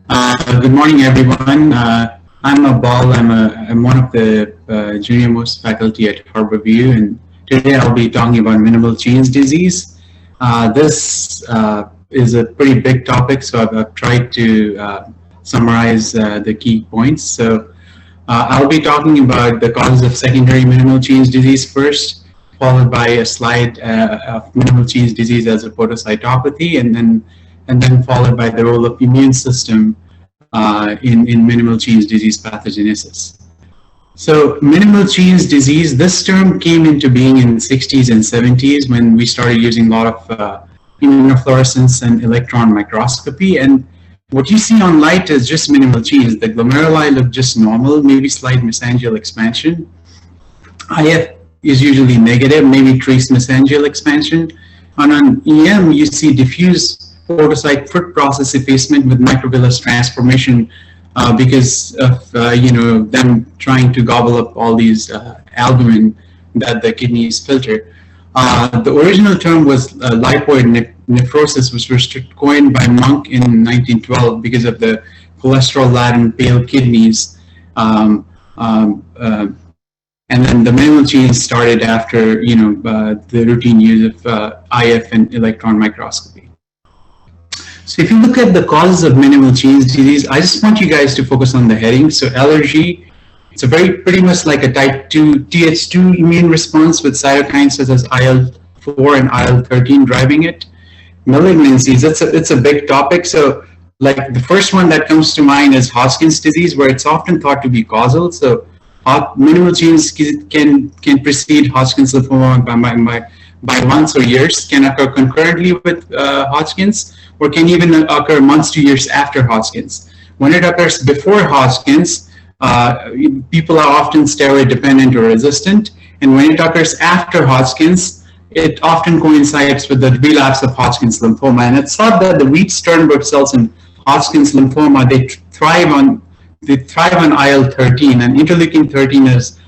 Good morning, everyone. I'm Abbal. I'm one of the junior most faculty at Harborview, and today I'll be talking about minimal change disease. This is a pretty big topic, so I've tried to summarize the key points. So I'll be talking about the causes of secondary minimal change disease first, followed by a slide of minimal change disease as a podocytopathy, and then followed by the role of immune system in minimal change disease pathogenesis. So minimal change disease, this term came into being in the 60s and 70s when we started using a lot of immunofluorescence and electron microscopy. And what you see on light is just minimal change. The glomeruli look just normal, maybe slight mesangial expansion. IF is usually negative, maybe trace mesangial expansion. And on EM, you see diffuse podocyte foot process effacement with microvillus transformation because of them trying to gobble up all these albumin that the kidneys filter. The original term was lipoid nephrosis, which was coined by Monk in 1912 because of the cholesterol-laden pale kidneys. And then the minimal change started after the routine use of IF and electron microscopy. So if you look at the causes of minimal change disease, I just want you guys to focus on the heading. So allergy, it's a pretty much like a type 2 Th2 immune response with cytokines such as IL-4 and IL-13 driving it. Malignancies, it's a big topic. So like the first one that comes to mind is Hodgkin's disease, where it's often thought to be causal. So minimal change can precede Hodgkin's lymphoma by months or years, can occur concurrently with Hodgkin's, or can even occur months to years after Hodgkin's. When it occurs before Hodgkin's, people are often steroid dependent or resistant, and when it occurs after Hodgkin's, it often coincides with the relapse of Hodgkin's lymphoma. And it's thought that the Reed-Sternberg cells in Hodgkin's lymphoma, they thrive on IL-13, and interleukin-13 is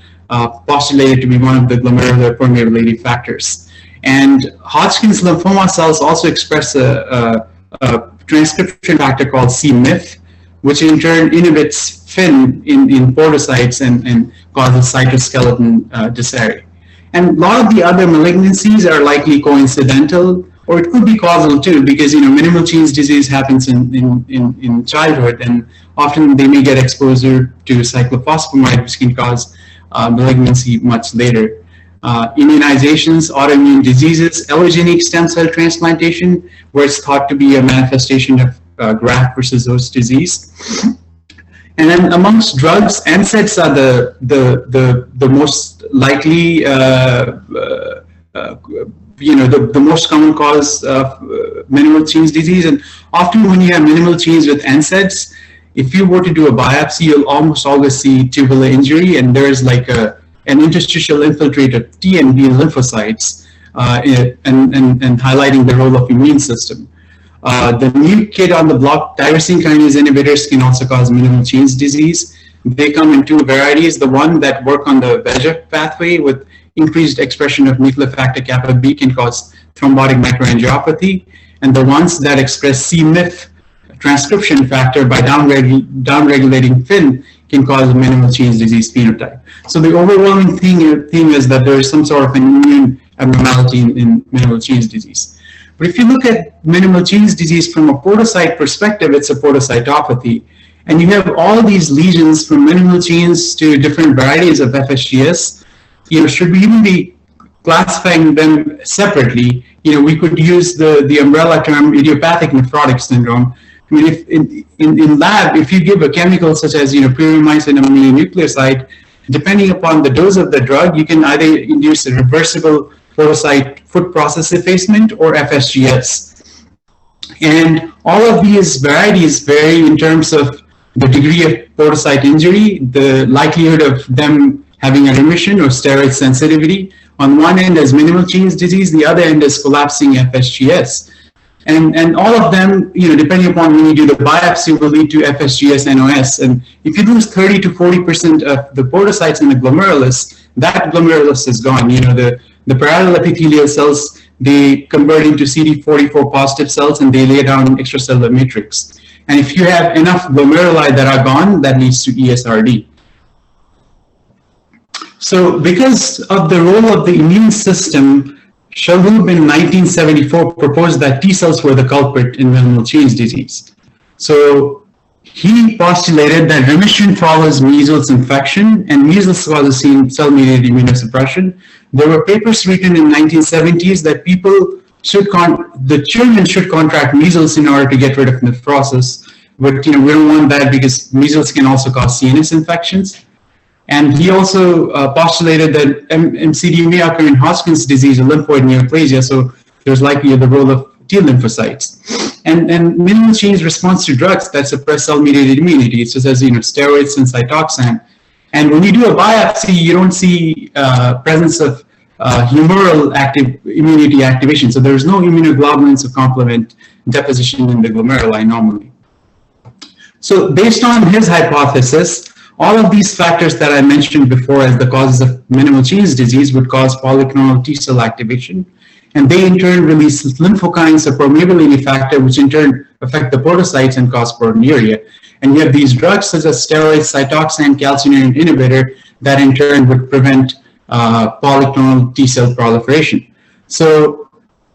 postulated to be one of the glomerular permeability factors. And Hodgkin's lymphoma cells also express a transcription factor called c-Myth, which in turn inhibits FIN in podocytes and causes cytoskeleton disarray. And a lot of the other malignancies are likely coincidental, or it could be causal too, because minimal change disease happens in childhood, and often they may get exposure to cyclophosphamide, which can cause malignancy much later. Immunizations, autoimmune diseases, allogeneic stem cell transplantation, where it's thought to be a manifestation of graft versus host disease. And then amongst drugs, NSAIDs are the most likely, the most common cause of minimal change disease. And often when you have minimal change with NSAIDs, if you were to do a biopsy, you'll almost always see tubular injury, and there's like an interstitial infiltrate of T and B lymphocytes, and highlighting the role of immune system. The new kid on the block, tyrosine kinase inhibitors, can also cause minimal change disease. They come in two varieties. The one that work on the VEGF pathway with increased expression of nuclear factor kappa B can cause thrombotic microangiopathy, and the ones that express c-Myth transcription factor by downregulating FIN can cause a minimal change disease phenotype. So the overwhelming theme is that there is some sort of an immune abnormality in minimal change disease. But if you look at minimal change disease from a podocyte perspective, it's a podocytopathy. And you have all these lesions from minimal change to different varieties of FSGS. Should we even be classifying them separately? We could use the umbrella term idiopathic nephrotic syndrome. I mean, if in lab, if you give a chemical such as pyrimycin aminucleoside, depending upon the dose of the drug, you can either induce a reversible podocyte foot process effacement or FSGS. And all of these varieties vary in terms of the degree of podocyte injury, the likelihood of them having a remission or steroid sensitivity. On one end is minimal change disease, the other end is collapsing FSGS. And all of them, depending upon when you do the biopsy, will lead to FSGS NOS. And if you lose 30 to 40% of the podocytes in the glomerulus, that glomerulus is gone. The parietal epithelial cells, they convert into CD44 positive cells and they lay down extracellular matrix. And if you have enough glomeruli that are gone, that leads to ESRD. So because of the role of the immune system, Shalhoub in 1974 proposed that T cells were the culprit in minimal change disease. So he postulated that remission follows measles infection, and measles causes cell-mediated immunosuppression. There were papers written in 1970s that the children should contract measles in order to get rid of nephrosis, but we don't want that because measles can also cause CNS infections. And he also postulated that MCD may occur in Hodgkin's disease or lymphoid neoplasia, so there's likely the role of T lymphocytes. And minimal change response to drugs that suppress cell-mediated immunity, such as steroids and Cytokine. And when you do a biopsy, you don't see presence of humoral immunity activation. So there's no immunoglobulins of complement deposition in the glomeruli normally. So based on his hypothesis, all of these factors that I mentioned before as the causes of minimal change disease would cause polyclonal T cell activation. And they in turn release lymphokines, a permeability factor, which in turn affect the podocytes and cause proteinuria. And you have these drugs such as steroids, Cytokine, calcineurin inhibitor, that in turn would prevent polyclonal T cell proliferation. So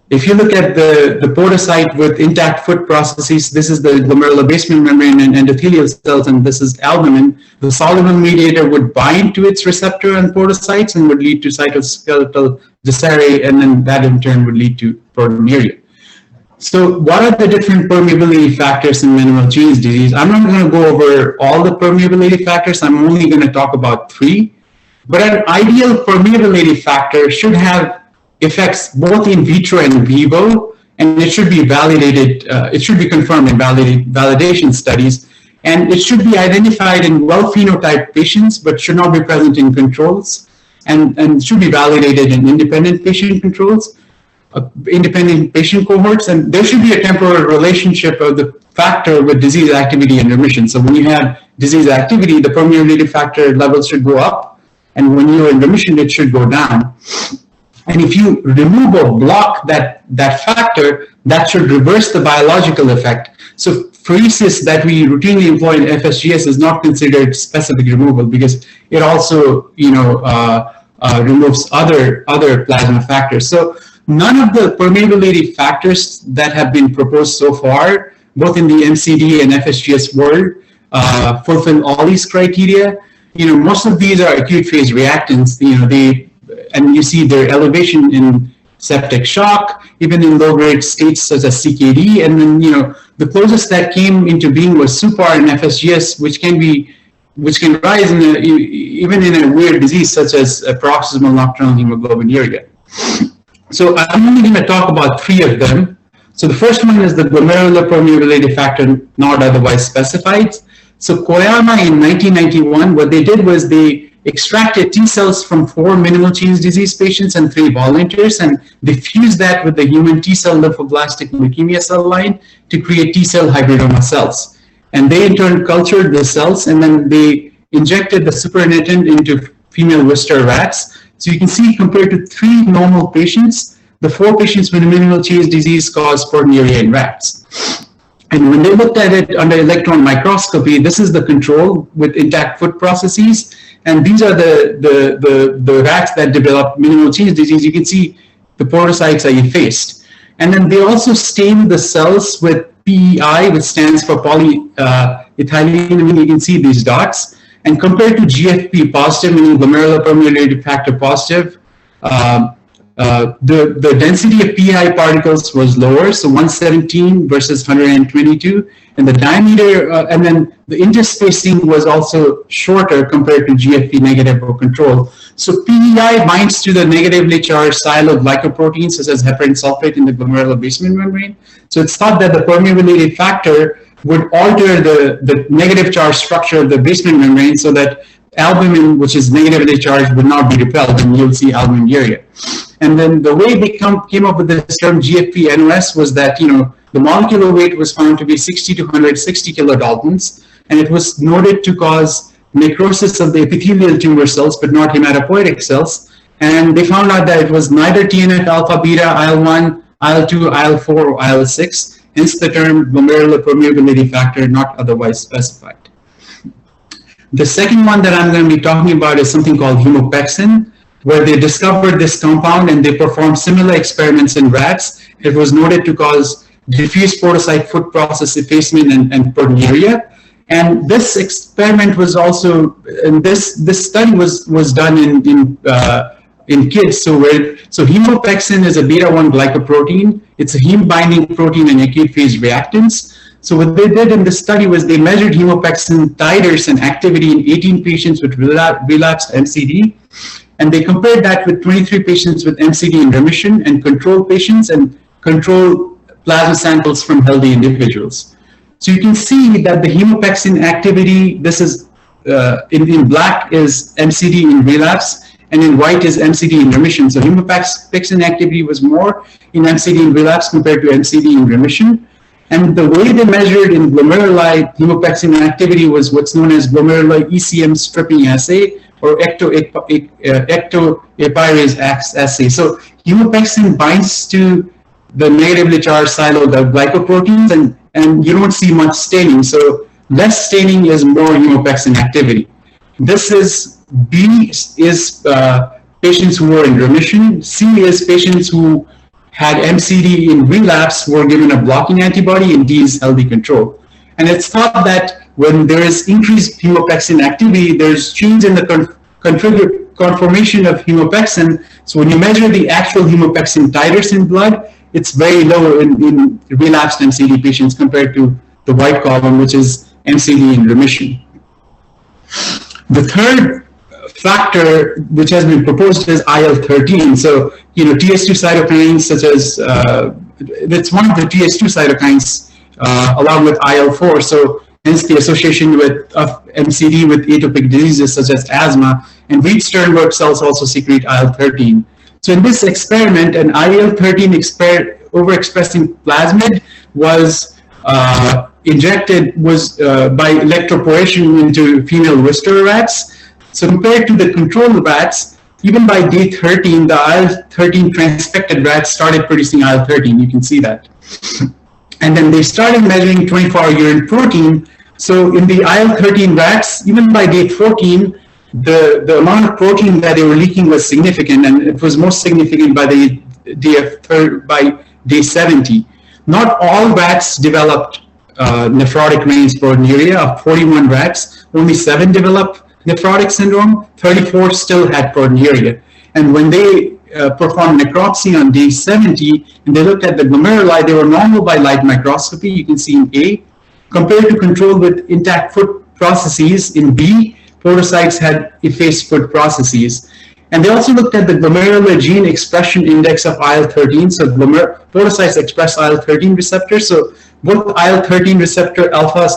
if you look at the podocyte with intact foot processes, this is the glomerular basement membrane and endothelial cells, and this is albumin. The soluble mediator would bind to its receptor on podocytes and would lead to cytoskeletal dysuria, and then that in turn would lead to proteinuria. So what are the different permeability factors in minimal change disease? I'm not going to go over all the permeability factors. I'm only going to talk about 3. But an ideal permeability factor should have effects both in vitro and in vivo, and it should be validated, it should be confirmed in validation studies, and it should be identified in well-phenotyped patients, but should not be present in controls, and should be validated in independent patient controls, independent patient cohorts, and there should be a temporal relationship of the factor with disease activity and remission. So when you have disease activity, the permeability factor levels should go up, and when you're in remission, it should go down. And if you remove or block that factor, that should reverse the biological effect. So pheresis that we routinely employ in FSGS is not considered specific removal because it also, removes other plasma factors. So none of the permeability factors that have been proposed so far, both in the MCD and FSGS world, fulfill all these criteria. Most of these are acute phase reactants. And you see their elevation in septic shock, even in low-grade states such as CKD. And then, the closest that came into being was SUPAR in FSGS, which can rise even in a weird disease such as paroxysmal nocturnal hemoglobinuria. So I'm only going to talk about 3 of them. So the first one is the glomerular permeability factor not otherwise specified. So Koirala in 1991, what they did was they extracted T cells from 4 minimal change disease patients and 3 volunteers, and they fused that with the human T cell lymphoblastic leukemia cell line to create T cell hybridoma cells. And they in turn cultured the cells, and then they injected the supernatant into female Worcester rats. So you can see compared to 3 normal patients, the 4 patients with minimal change disease caused proteinuria in rats. And when they looked at it under electron microscopy, this is the control with intact foot processes. And these are the rats that develop minimal change disease. You can see the podocytes are effaced. And then they also stained the cells with PEI, which stands for polyethylene. You can see these dots. And compared to GFP positive, meaning glomerular permeability factor positive, the density of PEI particles was lower, so 117 versus 122, and the diameter, and then the interspacing was also shorter compared to GFP negative or control. So PEI binds to the negatively charged sialoglycoproteins such as heparin sulfate in the glomerular basement membrane. So it's thought that the permeability factor would alter the negative charge structure of the basement membrane so that albumin, which is negatively charged, would not be repelled, and you'll see albuminuria. And then the way they came up with this term GFP NOS was that, the molecular weight was found to be 60 to 160 kilodaltons, and it was noted to cause necrosis of the epithelial tumor cells, but not hematopoietic cells. And they found out that it was neither TNF alpha beta, IL-1, IL-2, IL-4, or IL-6. hence the term glomerular permeability factor, not otherwise specified. The second one that I'm going to be talking about is something called Hemopexane, where they discovered this compound and they performed similar experiments in rats. It was noted to cause diffuse podocyte foot process effacement and proteinuria. And this experiment was also, and this study was done in kids. So Hemopexane is a beta-1 glycoprotein. It's a heme-binding protein and acute phase reactants. So what they did in this study was they measured Hemopexane titers and activity in 18 patients with relapsed MCD, and they compared that with 23 patients with MCD in remission and control patients and control plasma samples from healthy individuals. So you can see that the Hemopexane activity, this is in black is MCD in relapse, and in white is MCD in remission. So Hemopexane activity was more in MCD in relapse compared to MCD in remission. And the way they measured in glomeruli Hemopexane activity was what's known as glomerular ECM stripping assay or ectoepirase assay. So Hemopexane binds to the negatively charged siloid glycoproteins, and you don't see much staining. So less staining is more Hemopexane activity. This is B is patients who were in remission. C is patients who had MCD in relapse were given a blocking antibody, and D is healthy control. And it's thought that when there is increased Hemopexane activity, there's change in the conformation of Hemopexane. So when you measure the actual Hemopexane titers in blood, it's very low in relapsed MCD patients compared to the white column, which is MCD in remission. The third factor which has been proposed is IL-13. So, TH2 cytokines such as, it's one of the TH2 cytokines along with IL-4. So hence the association of MCD with atopic diseases such as asthma, and Wheat-Sternberg cells also secrete IL-13. So in this experiment, an IL-13 overexpressing plasmid was injected by electroporation into female Wistar rats. So compared to the control rats, even by day 13, the IL-13 transfected rats started producing IL-13. You can see that. And then they started measuring 24-hour urine protein. So in the IL-13 rats, even by day 14, the amount of protein that they were leaking was significant, and it was most significant by by day 70. Not all rats developed nephrotic range proteinuria. Of 41 rats, only 7 developed nephrotic syndrome, 34 still had proteinuria. And when they performed necropsy on day 70, and they looked at the glomeruli, they were normal by light microscopy, you can see in A, compared to control with intact foot processes in B, podocytes had effaced foot processes. And they also looked at the glomerular gene expression index of IL-13. So podocytes express IL-13 receptors. So both IL-13 receptor alpha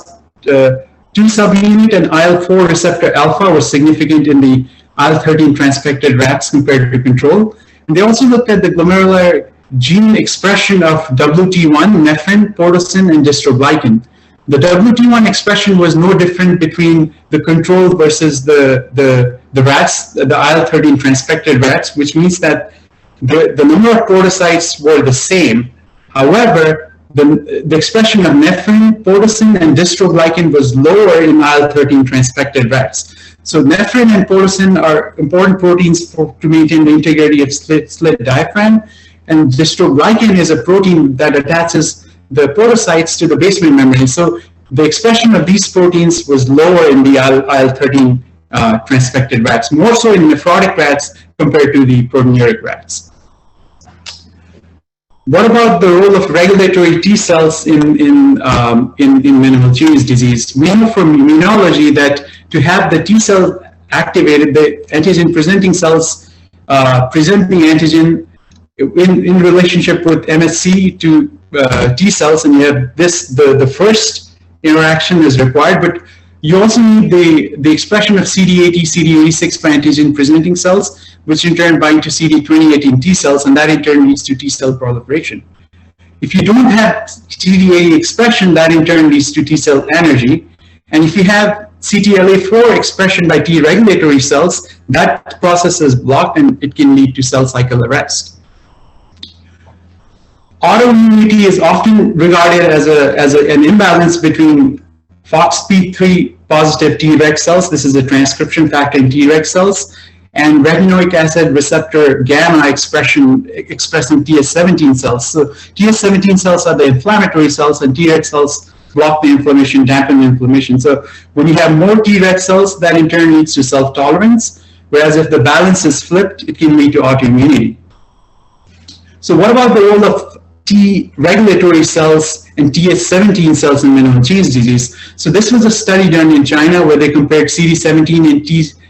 2 subunit and IL-4 receptor alpha were significant in the IL-13 transfected rats compared to control. And they also looked at the glomerular gene expression of WT1, nephrin, podosin, and dystroglycan. The WT1 expression was no different between the control versus the rats, the IL-13 transfected rats, which means that the number of podocytes were the same. However, the expression of nephrin, podosin, and dystroglycan was lower in IL-13 transfected rats. So nephrin and podosin are important proteins to maintain the integrity of slit diaphragm, and dystroglycan is a protein that attaches the podocytes to the basement membrane. So the expression of these proteins was lower in the IL-13 transfected rats, more so in nephrotic rats compared to the proteinuric rats. What about the role of regulatory T cells in minimal Chene's disease? We know from immunology that to have the T cell activated, the antigen presenting cells present the antigen in relationship with MSC to T cells, and you have this, the first interaction is required, but you also need the expression of CD80, CD86 by antigen presenting cells, which in turn bind to CD28 T cells, and that in turn leads to T cell proliferation. If you don't have CD80 expression, that in turn leads to T cell energy, and if you have CTLA4 expression by T regulatory cells, that process is blocked and it can lead to cell cycle arrest. Autoimmunity is often regarded as an imbalance between FOXP3 positive Treg cells, this is a transcription factor in Treg cells, and retinoic acid receptor gamma expressing TS17 cells. So TS17 cells are the inflammatory cells, and Treg cells block the inflammation, dampen the inflammation. So when you have more Treg cells, that in turn leads to self-tolerance, whereas if the balance is flipped, it can lead to autoimmunity. So what about the role of T regulatory cells and TS17 cells in minimal change disease? So this was a study done in China where they compared CD17 and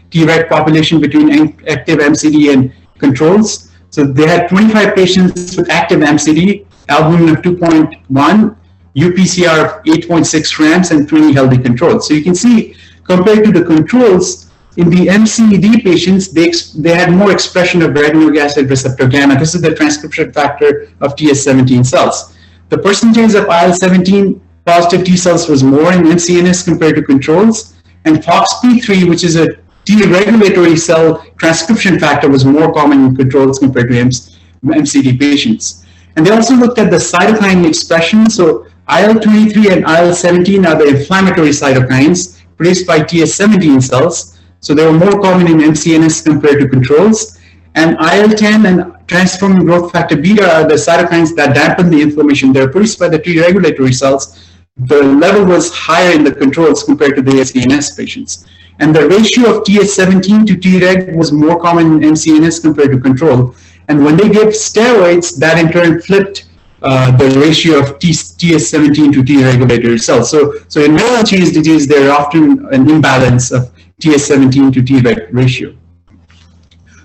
Treg population between active MCD and controls. So they had 25 patients with active MCD, albumin of 2.1, UPCR of 8.6 grams, and 20 healthy controls. So you can see, compared to the controls, in the MCD patients, they had more expression of retinoic acid receptor gamma. This is the transcription factor of TS17 cells. The percentage of IL-17 positive T cells was more in MCNS compared to controls, and FOXP3, which is a T regulatory cell transcription factor, was more common in controls compared to MCD patients. And they also looked at the cytokine expression. So IL-23 and IL-17 are the inflammatory cytokines produced by TS17 cells. So they were more common in MCNS compared to controls. And IL-10 and transforming growth factor beta are the cytokines that dampen the inflammation. They're produced by the T regulatory cells. The level was higher in the controls compared to the MCNS patients. And the ratio of TS17 to Treg was more common in MCNS compared to control. And when they gave steroids, that in turn flipped the ratio of TS17 to T regulatory cells. So in minimal change disease, there are often an imbalance of TS17 to Treg ratio.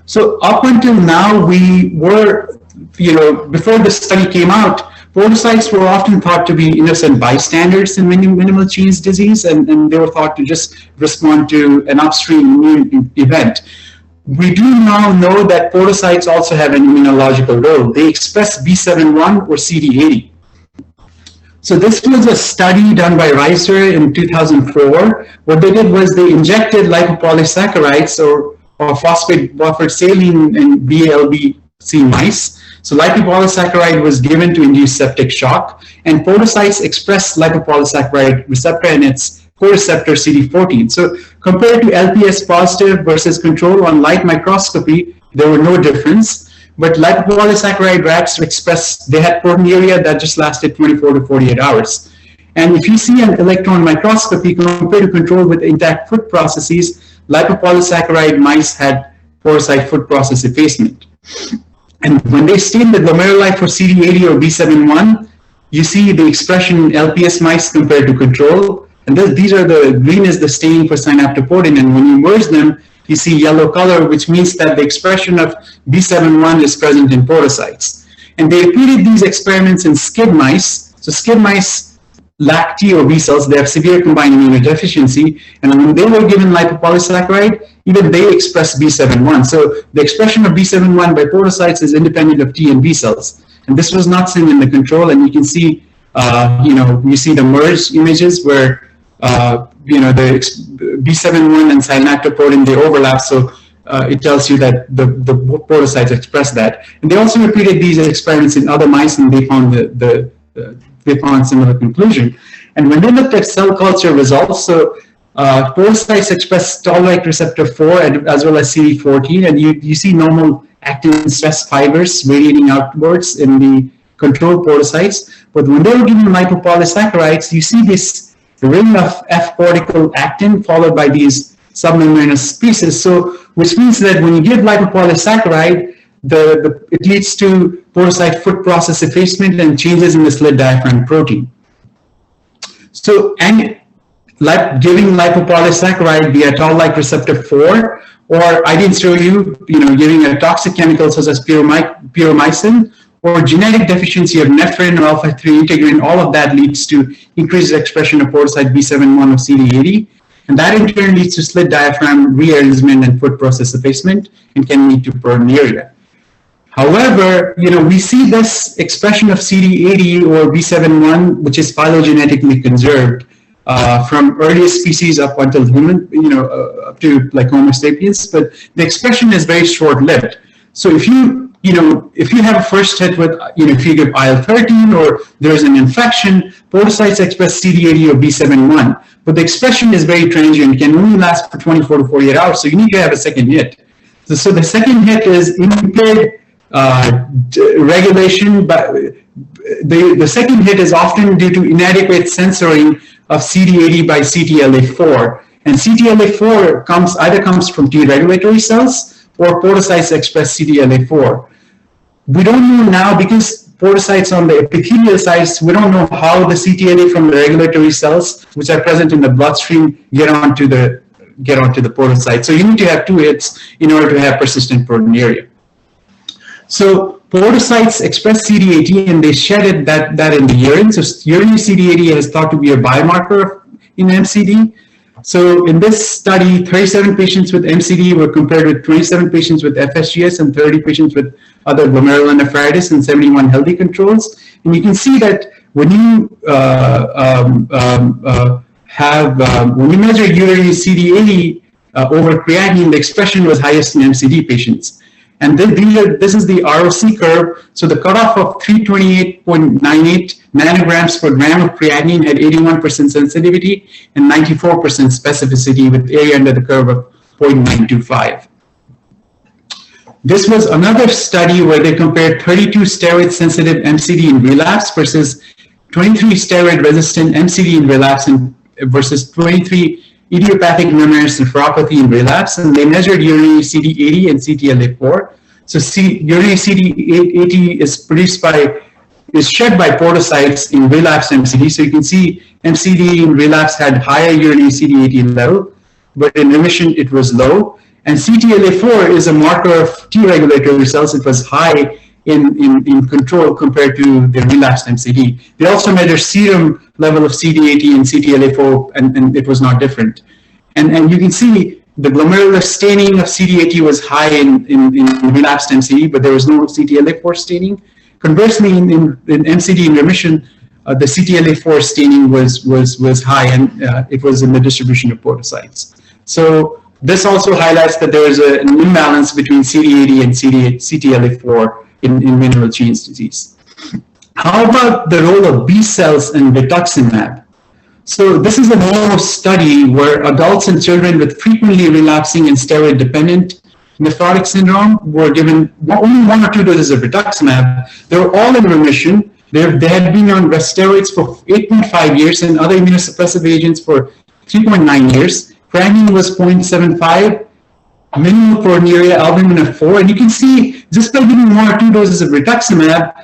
So up until now, we were, before the study came out, protocytes were often thought to be innocent bystanders in minimal change disease, and they were thought to just respond to an upstream immune event. We do now know that podocytes also have an immunological role. They express B71 or CD80. So this was a study done by Reiser in 2004. What they did was they injected lipopolysaccharides or phosphate buffered saline in BLBC mice. So lipopolysaccharide was given to induce septic shock, and podocytes express lipopolysaccharide receptor and its co-receptor CD14. So compared to LPS positive versus control on light microscopy, there were no difference. But lipopolysaccharide rats they had proteinuria that just lasted 24 to 48 hours. And if you see an electron microscopy compared to control with intact foot processes, lipopolysaccharide mice had porocyte foot process effacement. And when they stain the glomeruli for CD80 or B71, you see the expression in LPS mice compared to control. And these are the green is the stain for synaptopodin. And when you merge them, you see yellow color, which means that the expression of B71 is present in podocytes. And they repeated these experiments in SCID mice. So SCID mice lack T or B cells. They have severe combined immunodeficiency. And when they were given lipopolysaccharide, even they express B71. So the expression of B71 by podocytes is independent of T and B cells. And this was not seen in the control. And you can see, you see the merged images where, the B71 and synaptopodin, they overlap. So it tells you that the podocytes express that. And they also repeated these experiments in other mice, and they found they found similar conclusion. And when they looked at cell culture results, so podocytes express toll-like receptor 4 as well as CD14, and you see normal actin stress fibers radiating outwards in the controlled podocytes. But when they were given lipopolysaccharides, you see this ring of F cortical actin followed by these submembranous pieces. So, which means that when you give lipopolysaccharide, it leads to podocyte foot process effacement and changes in the slit diaphragm protein. So, and giving lipopolysaccharide via toll-like receptor 4, or I didn't show you, giving a toxic chemical such as pyromycin, or genetic deficiency of nephrin or alpha-3 integrin, all of that leads to increased expression of podocyte B71 or CD80. And that in turn leads to slit diaphragm rearrangement and foot process effacement and can lead to proteinuria. However, we see this expression of CD80 or B71, which is phylogenetically conserved from earliest species up until human, up to like Homo sapiens, but the expression is very short-lived. So if you if you have a first hit with, if you give IL-13 or there's an infection, podocytes express CD80 or B7-1, but the expression is very transient, can only last for 24 to 48 hours, so you need to have a second hit. So the second hit is impaired regulation, but the second hit is often due to inadequate censoring of CD80 by CTLA4, and CTLA4 comes from T regulatory cells or podocytes express CTLA4. We don't know now, because podocytes on the epithelial sites, we don't know how the CTLA from the regulatory cells, which are present in the bloodstream, get onto the podocyte. So you need to have two hits in order to have persistent proteinuria. So podocytes express CD80 and they shed that in the urine. So urinary CD80 is thought to be a biomarker in MCD. So in this study, 37 patients with MCD were compared with 27 patients with FSGS and 30 patients with other glomerulonephritis and 71 healthy controls. And you can see that when you when you measure urinary CD80 over creatinine, the expression was highest in MCD patients. And this is the ROC curve. So the cutoff of 328.98 nanograms per gram of creatinine had 81% sensitivity and 94% specificity with area under the curve of 0.925. This was another study where they compared 32 steroid-sensitive MCD in relapse versus 23 steroid-resistant MCD in relapse versus 23 idiopathic membranous nephropathy in relapse, and they measured urinary CD80 and CTLA4. So urinary CD80 is shed by podocytes in relapse MCD. So you can see MCD in relapse had higher urinary CD80 level, but in remission it was low. And CTLA4 is a marker of T regulatory cells. It was high in control compared to the relapsed MCD. They also measured serum level of CD80 and CTLA4, and it was not different. And you can see the glomerular staining of CD80 was high in relapsed MCD, but there was no CTLA4 staining. Conversely, in MCD in remission, the CTLA4 staining was high, and it was in the distribution of podocytes. So this also highlights that there is an imbalance between CD80 and CTLA4 in minimal change disease. How about the role of B cells and rituximab? So this is a normal study where adults and children with frequently relapsing and steroid-dependent nephrotic syndrome were given only 1 or 2 doses of rituximab. They were all in remission. They had been on steroids for 8.5 years and other immunosuppressive agents for 3.9 years. Creatinine was 0.75. Minimal proteinuria, albumin of 4, and you can see just by giving 1 or 2 doses of rituximab,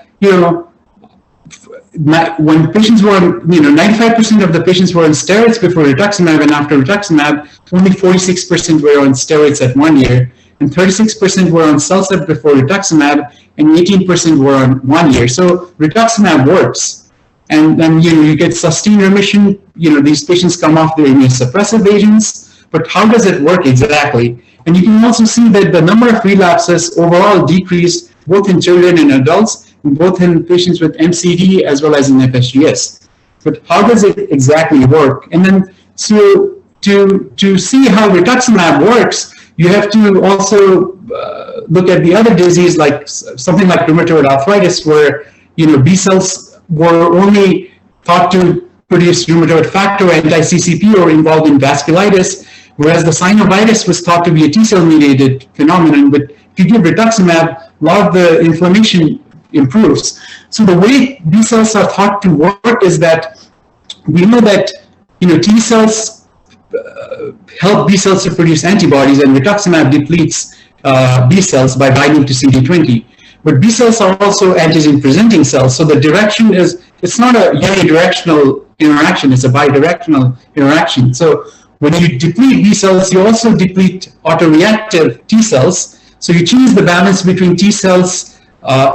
when patients were on, 95% of the patients were on steroids before rituximab, and after rituximab, only 46% were on steroids at 1 year, and 36% were on CellCept before rituximab, and 18% were on 1 year. So rituximab works, and then you get sustained remission. These patients come off their immunosuppressive agents, but how does it work exactly? And you can also see that the number of relapses overall decreased both in children and adults, both in patients with MCD as well as in FSGS. But how does it exactly work? And then so to see how rituximab works, you have to also look at the other disease, like something like rheumatoid arthritis, where B cells were only thought to produce rheumatoid factor, anti-CCP, or involved in vasculitis, whereas the synovitis was thought to be a T-cell mediated phenomenon. But if you give rituximab, a lot of the inflammation improves. So the way B cells are thought to work is that we know that T cells help B cells to produce antibodies, and rituximab depletes B cells by binding to CD20. But B cells are also antigen-presenting cells, so the direction it's not a unidirectional interaction, it's a bidirectional interaction. So when you deplete B cells, you also deplete autoreactive T cells. So you change the balance between T cells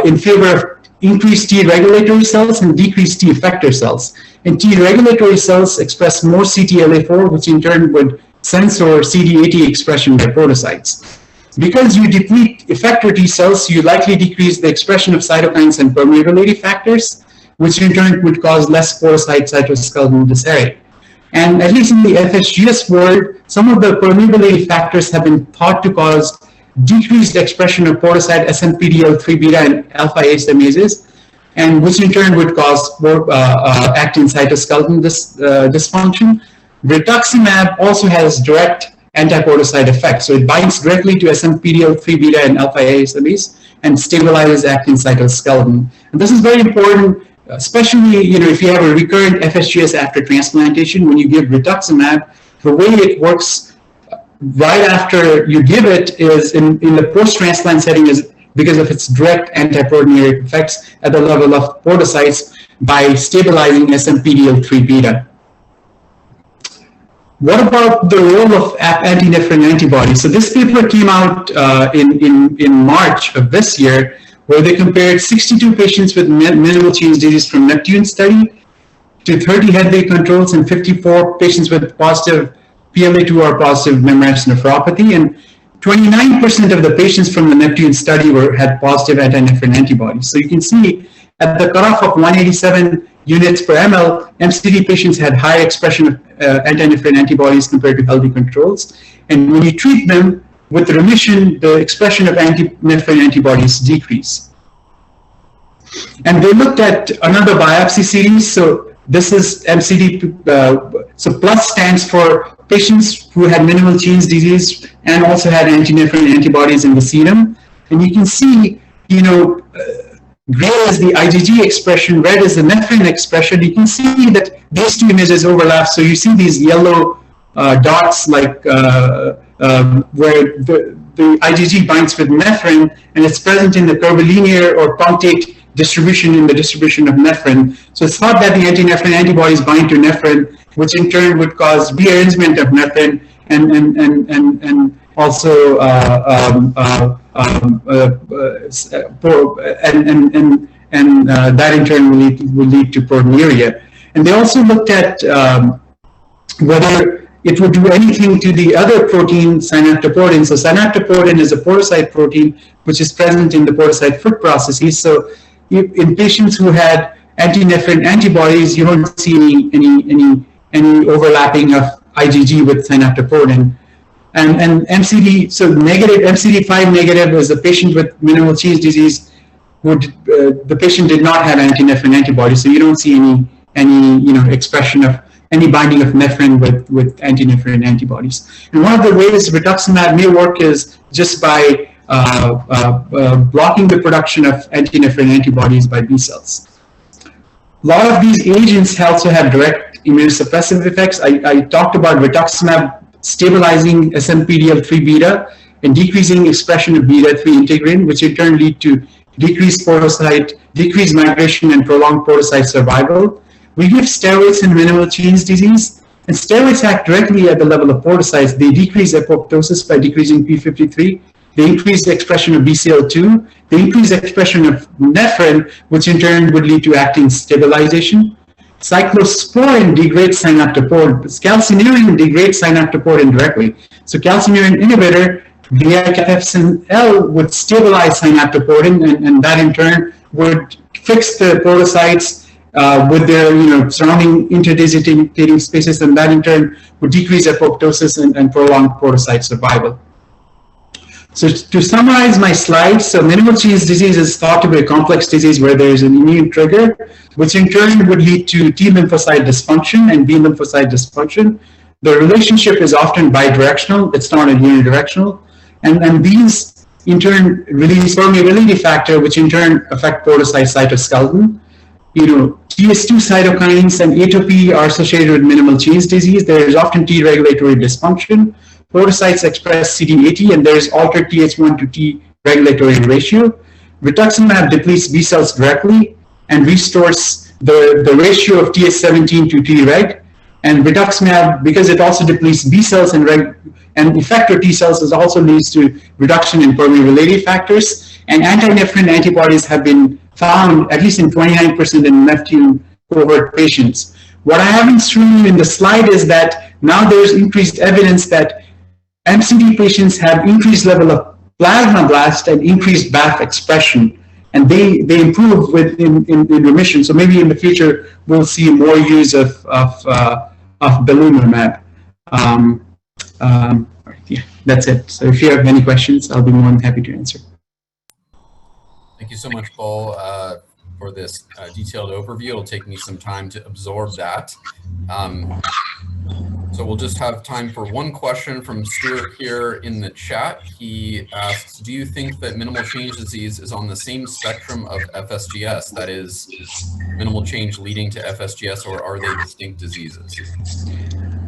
in favor of increased T regulatory cells and decreased T effector cells. And T regulatory cells express more CTLA4, which in turn would censor CD80 expression by podocytes. Because you deplete effector T cells, you likely decrease the expression of cytokines and permeability factors, which in turn would cause less podocyte cytoskeletal disarray. And at least in the FSGS world, some of the permeability factors have been thought to cause decreased expression of podocyte SMPDL3 beta and alpha ACE and which in turn would cause actin cytoskeleton dysfunction. Rituximab also has direct antipodocyte effect, so it binds directly to SMPDL3 beta and alpha ACE and stabilizes actin cytoskeleton. And this is very important, especially if you have a recurrent FSGS after transplantation. When you give rituximab, the way it works right after you give it is in the post-transplant setting is because of its direct antiproteinuric effects at the level of podocytes by stabilizing SMPDL3 beta. What about the role of antidifferent antibodies? So this paper came out in March of this year, where they compared 62 patients with minimal change disease from Neptune study to 30 head-weight controls and 54 patients with positive PLA2R positive membranous nephropathy, and 29% of the patients from the Neptune study had positive antidifferent antibodies. So you can see at the cutoff of 187 units per ml, MCD patients had high expression of antidifferent antibodies compared to healthy controls. And when you treat them with remission, the expression of antidifferent antibodies decrease. And they looked at another biopsy series. So this is MCD. So plus stands for patients who had minimal change disease and also had antidifferent antibodies in the serum. And you can see, gray is the IgG expression, red is the nephrin expression. You can see that these two images overlap. So you see these yellow dots like where the IgG binds with nephrin, and it's present in the curvilinear or punctate distribution in the distribution of nephrin. So it's thought that the antinephrin antibodies bind to nephrin, which in turn would cause rearrangement of nephrin and also that in turn will lead to proteinuria. And they also looked at whether it would do anything to the other protein, synaptoporin. So synaptoporin is a podocyte protein which is present in the podocyte foot processes. So in patients who had antinephrin antibodies, you don't see any overlapping of IgG with synaptoporin. And MCD, so negative, MCD5 negative is a patient with minimal change disease who the patient did not have antinephrin antibodies, so you don't see any expression of any binding of nephrin with antinephrin antibodies. And one of the ways rituximab may work is just by blocking the production of antinephrin antibodies by B cells. A lot of these agents also have direct immunosuppressive effects. I talked about rituximab stabilizing SMPDL3 beta and decreasing expression of beta-3 integrin, which in turn lead to decreased migration and prolonged podocyte survival. We give steroids in minimal change disease, and steroids act directly at the level of podocytes. They decrease apoptosis by decreasing P53. They increase the expression of BCL2. They increase the expression of nephrin, which in turn would lead to actin stabilization. Cyclosporin degrades synaptoporin. Calcineurin degrades synaptoporin directly. So calcineurin inhibitor, VICFSN L, would stabilize synaptoporin, and that in turn would fix the podocytes with their surrounding interdigitating spaces, and that in turn would decrease apoptosis and prolong podocyte survival. So to summarize my slides, so minimal change disease is thought to be a complex disease where there is an immune trigger, which in turn would lead to T lymphocyte dysfunction and B lymphocyte dysfunction. The relationship is often bidirectional, it's not unidirectional, and these in turn release permeability factor, which in turn affect podocyte cytoskeleton. TS2 cytokines and A2P are associated with minimal change disease. There is often T regulatory dysfunction. Podocytes express CD80, and there is altered TH1 to T regulatory ratio. Rituximab depletes B cells directly and restores the ratio of TH17 to Treg. And rituximab, because it also depletes B cells and effector T cells, it also leads to reduction in permeability factors. And antinephrin antibodies have been found at least in 29% in Neptune cohort patients. What I haven't shown you in the slide is that now there's increased evidence that MCD patients have increased level of plasmablast and increased BAFF expression, and they improve in remission. So maybe in the future we'll see more use of belimumab. yeah, that's it. So if you have any questions, I'll be more than happy to answer. Thank you so much, Paul, for this detailed overview. It'll take me some time to absorb that. So we'll just have time for one question from Stuart here in the chat. He asks, do you think that minimal change disease is on the same spectrum of FSGS, that is, minimal change leading to FSGS, or are they distinct diseases?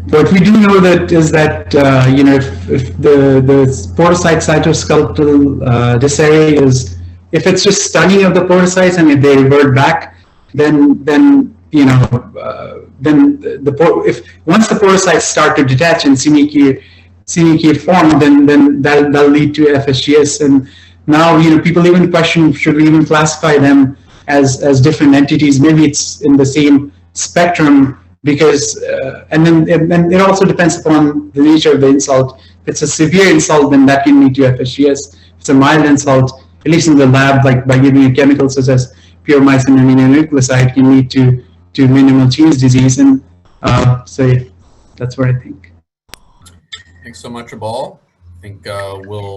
What we do know that is that you know, if the podocyte cytoskeletal dysuria is, if it's just stunning of the podocytes and if they revert back, then you know, then if once the podocytes start to detach and CMYK form, then that'll lead to FSGS. And now, you know, people even question, should we even classify them as different entities? Maybe it's in the same spectrum, because and then it also depends upon the nature of the insult. If it's a severe insult, then that can lead to FSGS. If it's a mild insult, at least in the lab, like by giving a chemical such as puromycin aminonucleoside, can lead to minimal change disease. And so yeah, that's what I think. Thanks so much, Abbal. I think we'll